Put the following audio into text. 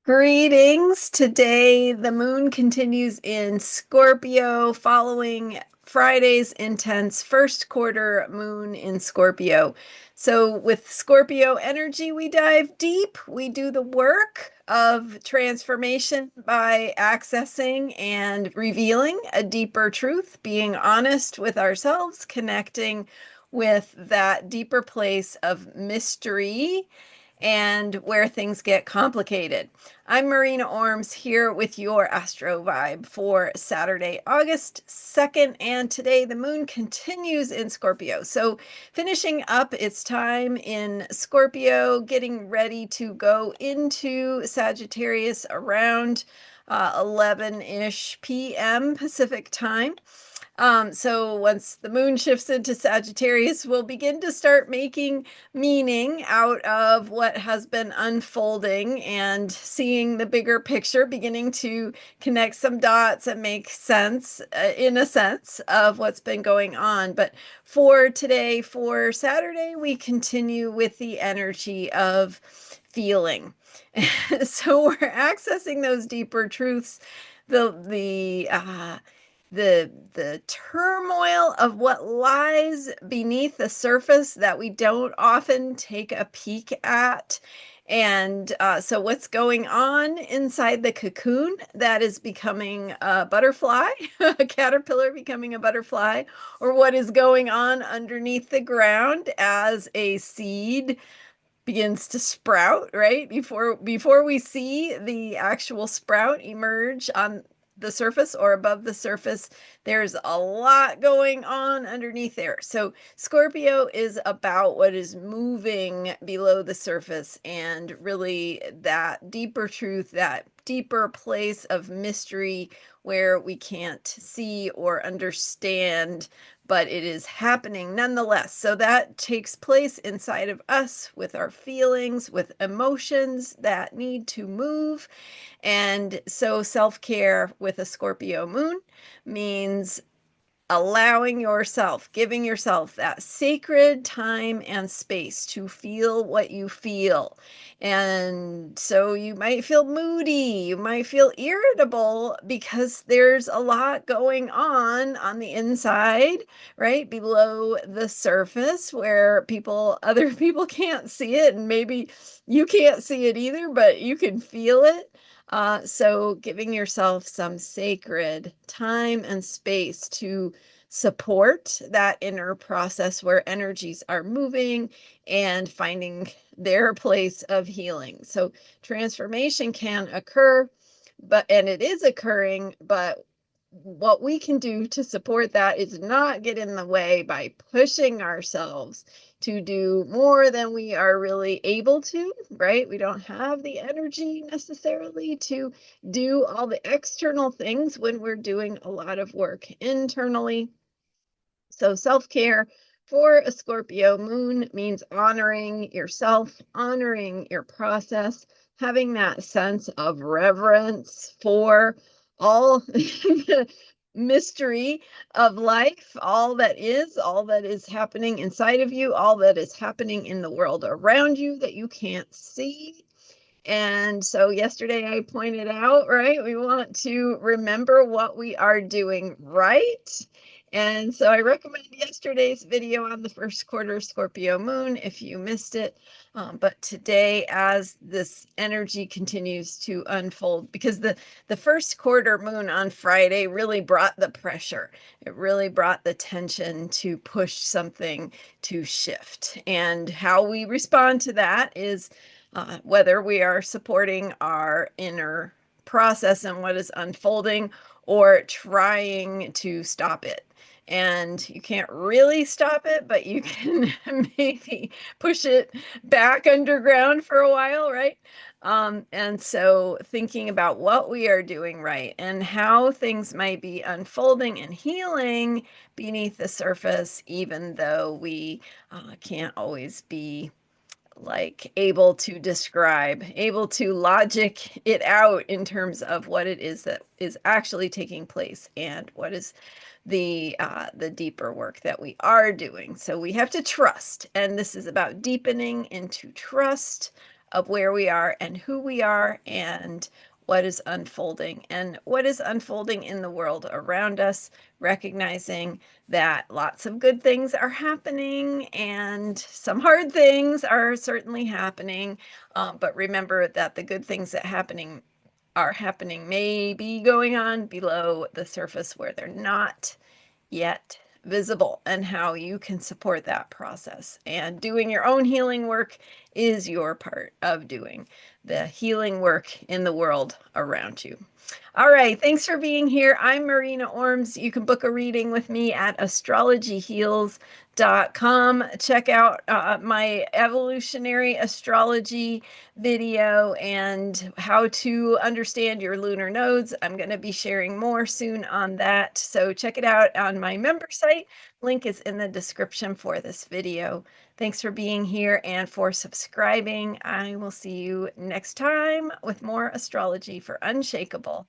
Greetings. Today, the moon continues in Scorpio following Friday's intense first quarter moon in Scorpio. So, with Scorpio energy, we dive deep. We do the work of transformation by accessing and revealing a deeper truth, being honest with ourselves, connecting with that deeper place of mystery and where things get complicated. I'm Marina Orms here with your Astro Vibe for Saturday, August 2nd, and today the moon continues in Scorpio. So, finishing up its time in Scorpio, getting ready to go into Sagittarius around 11-ish p.m. Pacific time. So once the moon shifts into Sagittarius, we'll begin to start making meaning out of what has been unfolding and seeing the bigger picture, beginning to connect some dots and make sense, in a sense, of what's been going on. But for today, for Saturday, we continue with the energy of feeling. So we're accessing those deeper truths, the turmoil of what lies beneath the surface that we don't often take a peek at. And so, what's going on inside the cocoon that is becoming a butterfly, a caterpillar becoming a butterfly, or what is going on underneath the ground as a seed begins to sprout, right? Before we see the actual sprout emerge on the surface or above the surface, there's a lot going on underneath there. So Scorpio is about what is moving below the surface and really that deeper truth, that deeper place of mystery where we can't see or understand, but it is happening nonetheless. So that takes place inside of us with our feelings, with emotions that need to move. And so self-care with a Scorpio moon means allowing yourself, giving yourself that sacred time and space to feel what you feel. And so you might feel moody, you might feel irritable because there's a lot going on the inside, right? Below the surface where other people can't see it, and maybe you can't see it either, but you can feel it. So giving yourself some sacred time and space to support that inner process where energies are moving and finding their place of healing. So transformation can occur, and it is occurring, but what we can do to support that is not get in the way by pushing ourselves to do more than we are really able to, right? We don't have the energy necessarily to do all the external things when we're doing a lot of work internally. So self-care for a Scorpio moon means honoring yourself, honoring your process, having that sense of reverence for all the mystery of life, all that is happening inside of you, all that is happening in the world around you that you can't see. And so yesterday I pointed out, right, we want to remember what we are doing right. And so I recommend yesterday's video on the first quarter Scorpio moon if you missed it. But today, as this energy continues to unfold, because the first quarter moon on Friday really brought the pressure. It really brought the tension to push something to shift. And how we respond to that is whether we are supporting our inner process and what is unfolding or trying to stop it. And you can't really stop it, but you can maybe push it back underground for a while, right? And so thinking about what we are doing right and how things might be unfolding and healing beneath the surface, even though we can't always be like able to describe, able to logic it out in terms of what it is that is actually taking place and what is the deeper work that we are doing. So we have to trust, and this is about deepening into trust of where we are and who we are and what is unfolding in the world around us, recognizing that lots of good things are happening and some hard things are certainly happening. But remember that the good things that are happening may be going on below the surface where they're not yet visible, and how you can support that process. And doing your own healing work is your part of doing the healing work in the world around you. All right, thanks for being here. I'm Marina Orms. You can book a reading with me at astrologyheals.com. Check out my evolutionary astrology video and how to understand your lunar nodes. I'm going to be sharing more soon on that. So check it out on my member site. Link is in the description for this video. Thanks for being here and for subscribing. I will see you next time with more astrology for Unshakable.